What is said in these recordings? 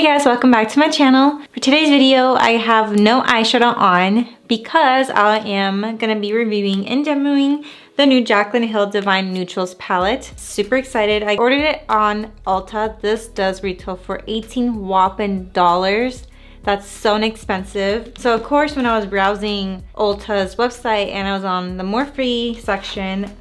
Hey guys, welcome back to my channel. For today's video, I have no eyeshadow on because I am going to be reviewing and demoing the new Jaclyn Hill Divine Neutrals palette. Super excited. I ordered it on Ulta. This does retail for 18 whopping dollars. That's so inexpensive. So of course, when I was browsing Ulta's website and I was on the Morphe section,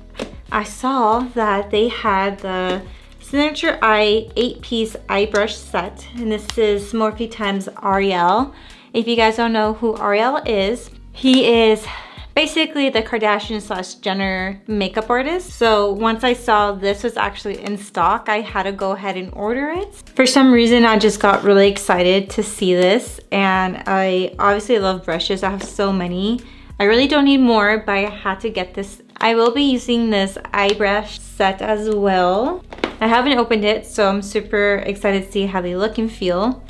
I saw that they had the Signature Eye 8-piece eye brush set, and this is Morphe times Ariel. If you guys don't know who Ariel is, he is basically the Kardashian / Jenner makeup artist. So once I saw this was actually in stock, I had to go ahead and order it. For some reason, I just got really excited to see this, and I obviously love brushes. I have so many. I really don't need more, but I had to get this. I will be using this eye brush set as well. I haven't opened it, so I'm super excited to see how they look and feel.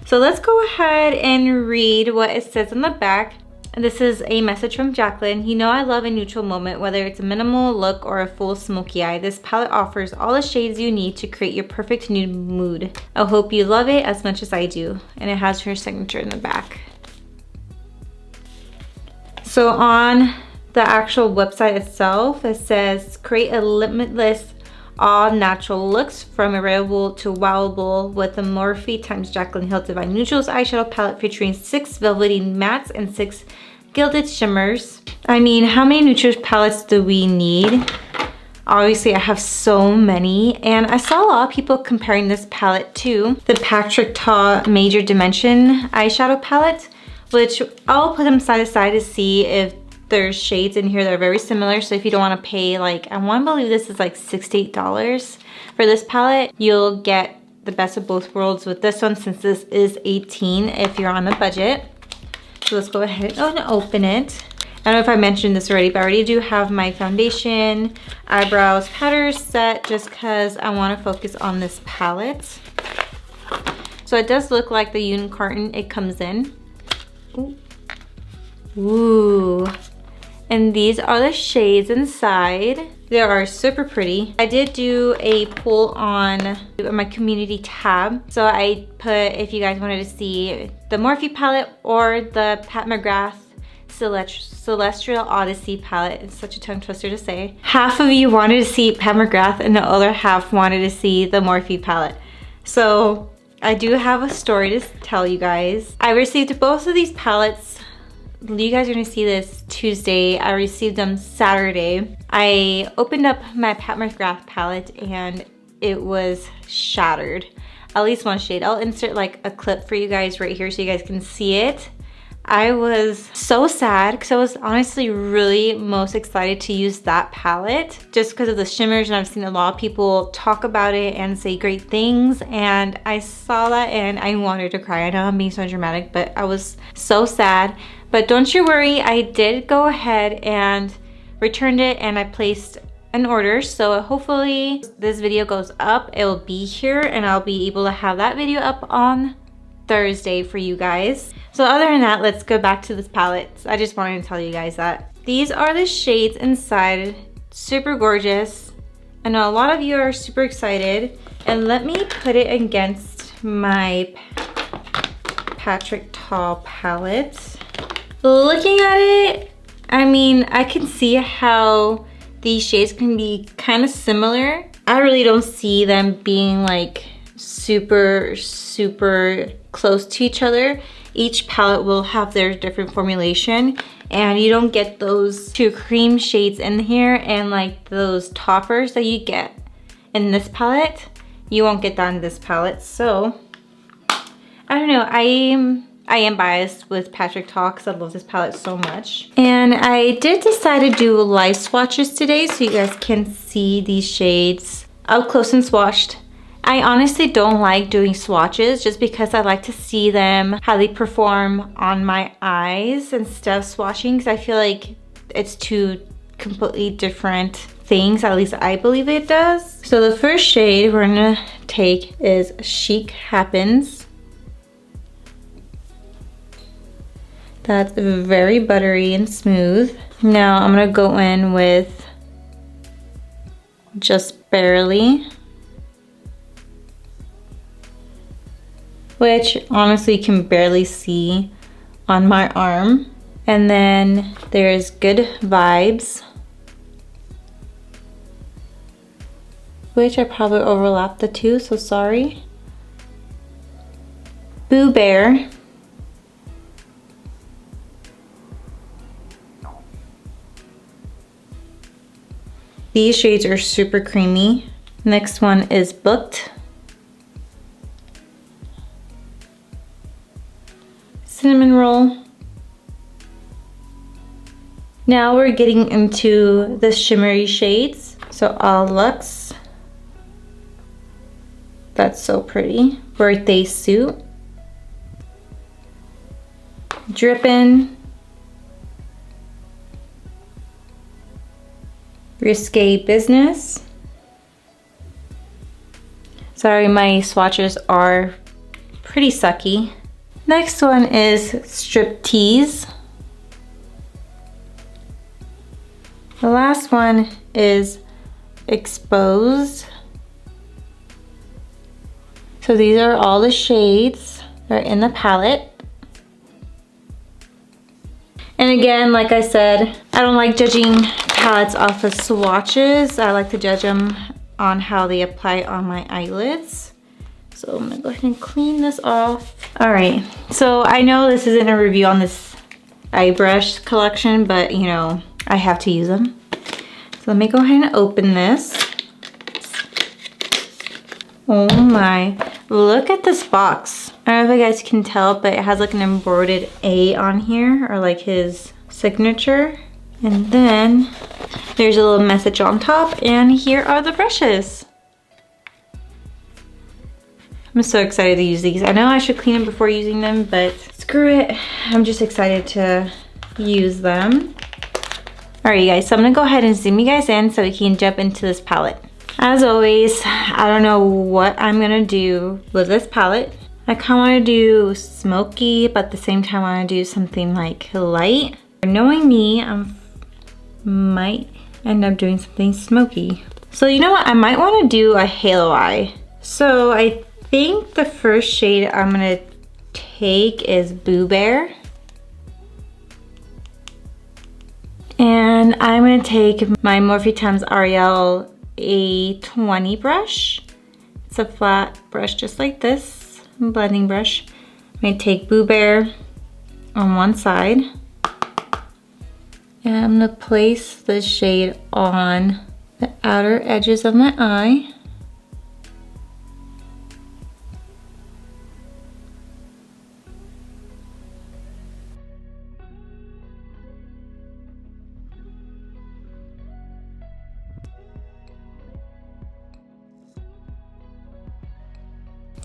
So let's go ahead and read what it says on the back. This is a message from Jaclyn. You know I love a neutral moment, whether it's a minimal look or a full smoky eye. This palette offers all the shades you need to create your perfect nude mood. I hope you love it as much as I do. And it has her signature in the back. So on the actual website itself, it says, create a limitless all natural looks from irreverable to wowable with the Morphe times Jaclyn Hill Divine Neutrals eyeshadow palette featuring 6 velvety mattes and 6 gilded shimmers. I mean, how many neutrals palettes do we need? Obviously, I have so many, and I saw a lot of people comparing this palette to the Patrick Ta Major Dimension eyeshadow palette, which I'll put them side to side to see if there's shades in here that are very similar. So if you don't want to pay, like, I want to believe this is like $68 for this palette, you'll get the best of both worlds with this one, since this is 18 if you're on a budget. So let's go ahead and open it. I don't know if I mentioned this already, but I already do have my foundation, eyebrows, powder set, just because I want to focus on this palette. So it does look like the unicorn carton it comes in. Ooh. And these are the shades inside. They are super pretty. I did do a poll on my community tab. So I put, if you guys wanted to see the Morphe palette or the Pat McGrath Celestial Odyssey palette. It's such a tongue twister to say. Half of you wanted to see Pat McGrath and the other half wanted to see the Morphe palette. So I do have a story to tell you guys. I received both of these palettes. You guys are gonna see this Tuesday. I received them Saturday. I opened up my Pat McGrath palette and it was shattered. At least one shade. I'll insert like a clip for you guys right here so you guys can see it. I was so sad because I was honestly really most excited to use that palette just because of the shimmers, and I've seen a lot of people talk about it and say great things, and I saw that and I wanted to cry. I know I'm being so dramatic, but I was so sad. But don't you worry, I did go ahead and returned it and I placed an order. So hopefully this video goes up, it will be here and I'll be able to have that video up on Thursday for you guys. So other than that, let's go back to this palette. I just wanted to tell you guys that. These are the shades inside, super gorgeous. I know a lot of you are super excited. And let me put it against my Patrick Ta palette. Looking at it, I mean, I can see how these shades can be kind of similar. I really don't see them being like super close to each other. Each palette will have their different formulation, and you don't get those two cream shades in here and like those toppers that you get in this palette. You won't get that in this palette. So I don't know, I am biased with Patrick Ta because I love this palette so much. And I did decide to do live swatches today so you guys can see these shades up close and swatched. I honestly don't like doing swatches just because I like to see them, how they perform on my eyes instead of swatching, because I feel like it's two completely different things, at least I believe it does. So the first shade we're gonna take is Chic Happens. That's very buttery and smooth. Now I'm gonna go in with Just Barely. which honestly you can barely see on my arm. And then there's Good Vibes, which I probably overlapped the two, so sorry. Boo Bear. These shades are super creamy. Next one is Booked. Cinnamon Roll. Now we're getting into the shimmery shades. So All Luxe. That's so pretty. Birthday Suit. Drippin'. Risque Business. Sorry, my swatches are pretty sucky. Next one is Striptease. The last one is Exposed. So these are all the shades that are in the palette. And again, like I said, I don't like judging palettes off of swatches. I like to judge them on how they apply on my eyelids. So I'm gonna go ahead and clean this off. All right, so I know this isn't a review on this eye brush collection, but you know, I have to use them. So let me go ahead and open this. Oh my, look at this box. I don't know if you guys can tell, but it has like an embroidered A on here, or like his signature. And then there's a little message on top, and here are the brushes. I'm so excited to use these. I know I should clean them before using them, but screw it. I'm just excited to use them. All right, you guys, so I'm gonna go ahead and zoom you guys in so we can jump into this palette. As always, I don't know what I'm gonna do with this palette. I kind of want to do smoky, but at the same time I want to do something like light. Knowing me, I might end up doing something smoky. So you know what? I might want to do a halo eye. So I think the first shade I'm going to take is Boo Bear. And I'm going to take my Morphe x Ariel A20 brush. It's a flat brush just like this, blending brush. I'm going to take Boo Bear on one side. And I'm going to place the shade on the outer edges of my eye.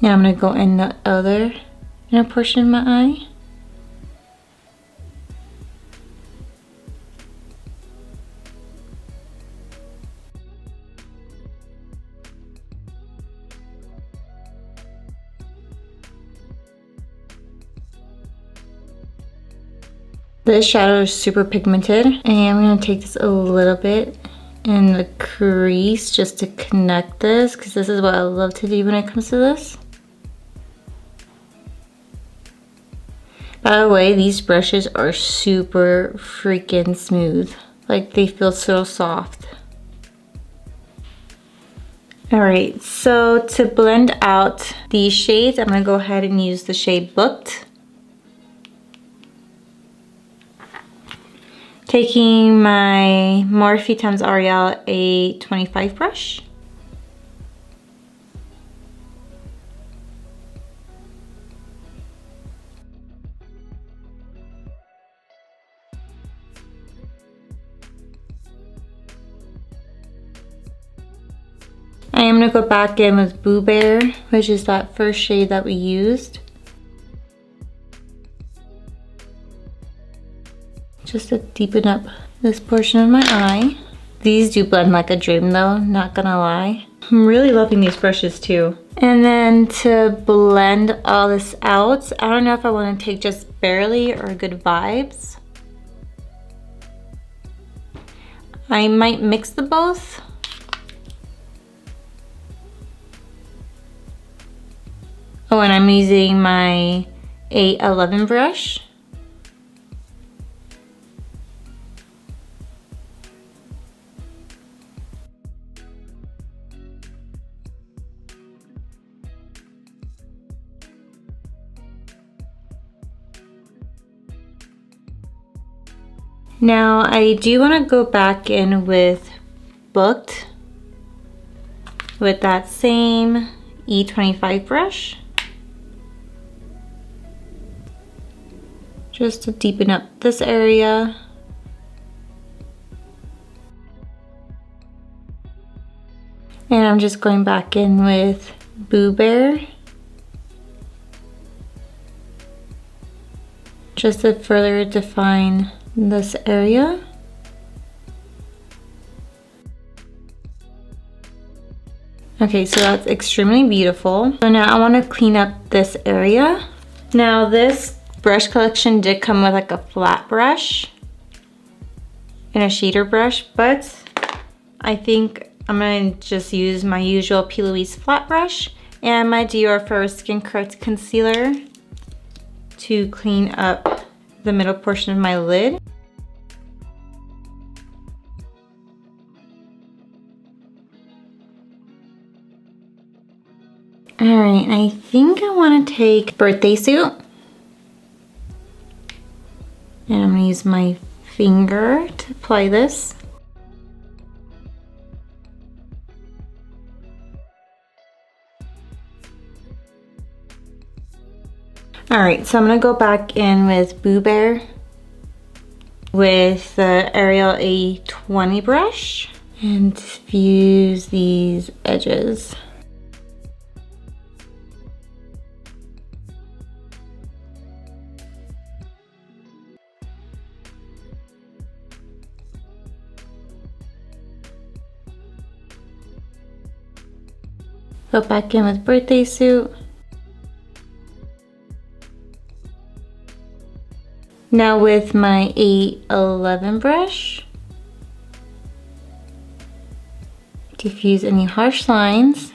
Now I'm going to go in the other inner portion of my eye. This shadow is super pigmented, and I'm going to take this a little bit in the crease just to connect this, because this is what I love to do when it comes to this. By the way, these brushes are super freaking smooth. Like, they feel so soft. Alright, so to blend out these shades, I'm going to go ahead and use the shade Booked. Taking my Morphe x Ariel A25 brush. I am going to go back in with Boo Bear, which is that first shade that we used. Just to deepen up this portion of my eye. These do blend like a dream though, not gonna lie. I'm really loving these brushes too. And then to blend all this out, I don't know if I want to take just Barely or Good Vibes. I might mix the both. Oh, and I'm using my 811 brush. Now I do want to go back in with Booked with that same E25 brush, just to deepen up this area. And I'm just going back in with Boo Bear just to further define this area. Okay, so that's extremely beautiful. So now I want to clean up this area. Now this brush collection did come with like a flat brush and a shader brush, but I think I'm going to just use my usual P. Louise flat brush and my Dior Forever Skin Correct Concealer to clean up the middle portion of my lid. Alright, I think I want to take Birthday Suit. And I'm going to use my finger to apply this. Alright, so I'm going to go back in with Boo Bear with the Ariel A20 brush and diffuse these edges. Go back in with Birthday Suit. Now with my 811 brush, diffuse any harsh lines.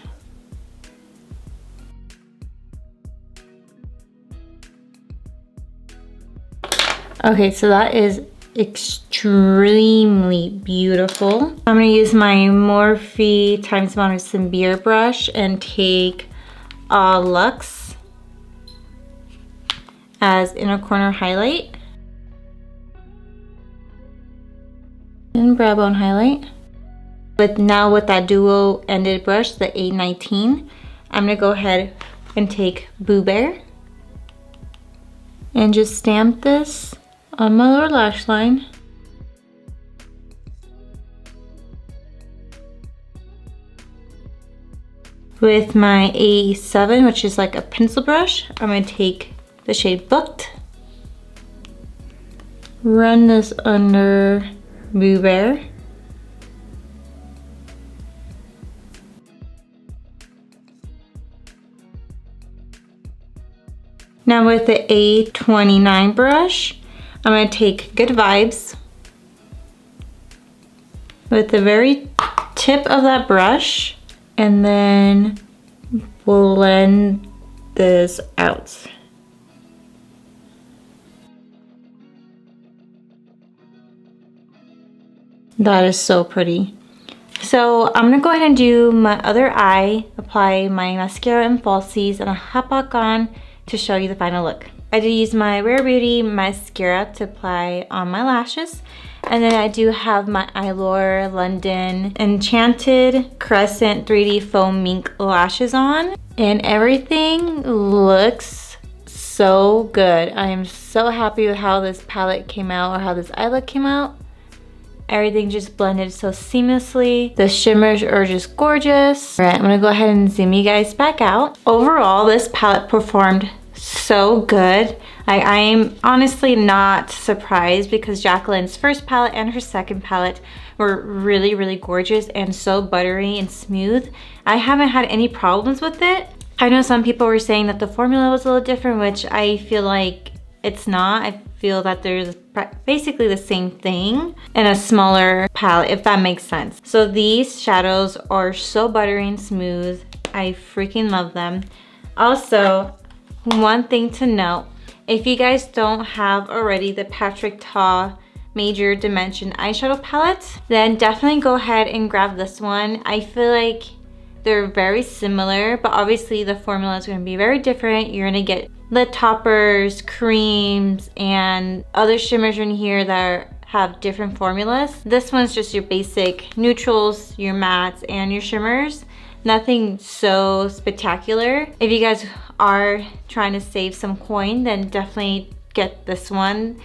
Okay, so that is extremely beautiful. I'm gonna use my Morphe Times Modern Beer brush and take Luxe as inner corner highlight and brow bone highlight. But now with that duo ended brush, the A19, I'm gonna go ahead and take Boo Bear and just stamp this on my lower lash line. With my A7, which is like a pencil brush, I'm going to take the shade Booked, run this under Boo Bear, now with the A29 brush, I'm going to take Good Vibes with the very tip of that brush and then blend this out. That is so pretty. So I'm gonna go ahead and do my other eye, apply my mascara and falsies, and I'll hop back on to show you the final look. I did use my Rare Beauty mascara to apply on my lashes. And then I do have my Eyelure London Enchanted Crescent 3D Foam Mink lashes on. And everything looks so good. I am so happy with how this palette came out, or how this eye look came out. Everything just blended so seamlessly. The shimmers are just gorgeous. All right, I'm gonna go ahead and zoom you guys back out. Overall, this palette performed so good. I am honestly not surprised because Jaclyn's first palette and her second palette were really, really gorgeous and so buttery and smooth. I haven't had any problems with it. I know some people were saying that the formula was a little different, which I feel like it's not. I feel that there's basically the same thing in a smaller palette, if that makes sense. So these shadows are so buttery and smooth. I freaking love them. Also, one thing to note, if you guys don't have already the Patrick Ta Major Dimension eyeshadow palette, then definitely go ahead and grab this one. I feel like they're very similar, but obviously the formula is going to be very different. You're going to get lid toppers, creams, and other shimmers in here that have different formulas. This one's just your basic neutrals, your mattes, and your shimmers. Nothing so spectacular. If you guys are trying to save some coin, then definitely get this one.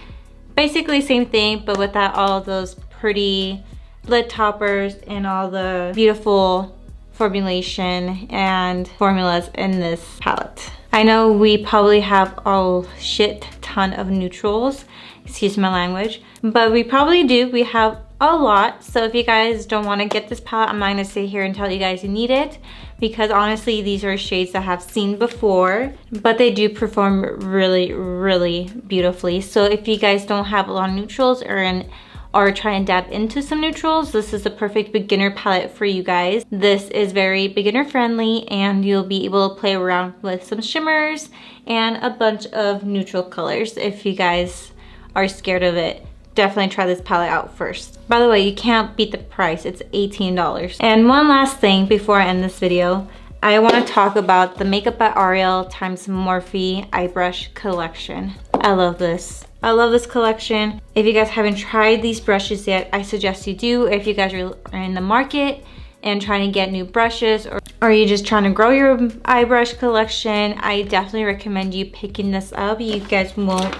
Basically same thing, but without all those pretty lid toppers and all the beautiful formulation and formulas in this palette. I know we probably have a shit ton of neutrals, excuse my language, but we probably do. We have a lot. So if you guys don't want to get this palette, I'm not going to sit here and tell you guys you need it, because honestly these are shades that I've seen before, but they do perform really, really beautifully. So if you guys don't have a lot of neutrals or try and dab into some neutrals, this is the perfect beginner palette for you guys. This is very beginner friendly, and you'll be able to play around with some shimmers and a bunch of neutral colors. If you guys are scared of it, definitely try this palette out first. By the way, you can't beat the price. It's $18. And one last thing before I end this video, I want to talk about the Makeup by Ariel times Morphe eye brush collection. I love this. I love this collection. If you guys haven't tried these brushes yet, I suggest you do. If you guys are in the market and trying to get new brushes, or you're just trying to grow your eye brush collection, I definitely recommend you picking this up. You guys won't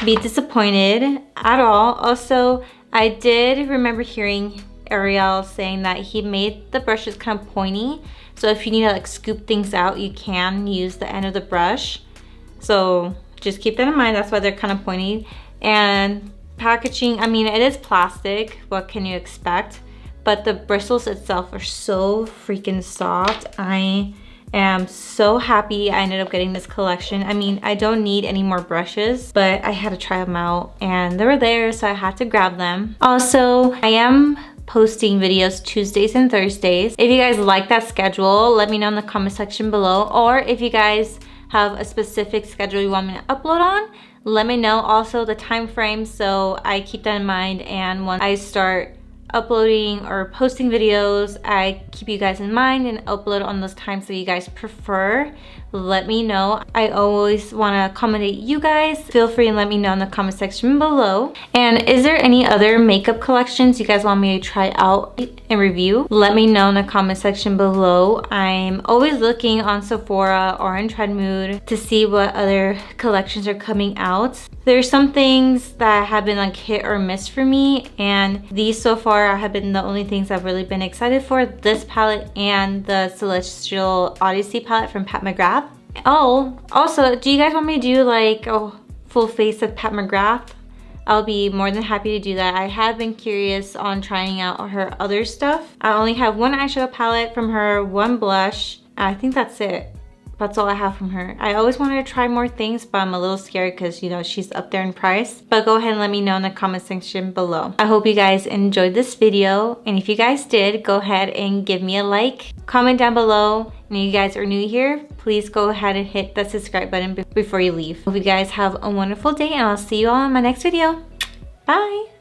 be disappointed at all. Also, I did remember hearing Ariel saying that he made the brushes kind of pointy. So if you need to like scoop things out, you can use the end of the brush. So just keep that in mind. That's why they're kind of pointy. And packaging, I mean, it is plastic. What can you expect? But the bristles itself are so freaking soft. I am so happy I ended up getting this collection. I mean, I don't need any more brushes, but I had to try them out and they were there, so I had to grab them. Also, I am posting videos Tuesdays and Thursdays. If you guys like that schedule, let me know in the comment section below. Or if you guys have a specific schedule you want me to upload on, let me know also the time frame, so I keep that in mind, and when I start uploading or posting videos, I keep you guys in mind and upload on those times that you guys prefer. Let me know. I always want to accommodate you guys. Feel free and let me know in the comment section below. And is there any other makeup collections you guys want me to try out and review? Let me know in the comment section below. I'm always looking on Sephora or in Trendmood to see what other collections are coming out. There's some things that have been like hit or miss for me, and these so far have been the only things I've really been excited for. This palette and the Celestial Odyssey palette from Pat McGrath. Oh, also, do you guys want me to do like a full face of Pat McGrath? I'll be more than happy to do that. I have been curious on trying out her other stuff. I only have one eyeshadow palette from her, one blush. I think that's it. That's all I have from her. I always wanted to try more things, but I'm a little scared because, you know, she's up there in price. But go ahead and let me know in the comment section below. I hope you guys enjoyed this video. And if you guys did, go ahead and give me a like. Comment down below. And if you guys are new here, please go ahead and hit that subscribe button before you leave. Hope you guys have a wonderful day, and I'll see you all in my next video. Bye.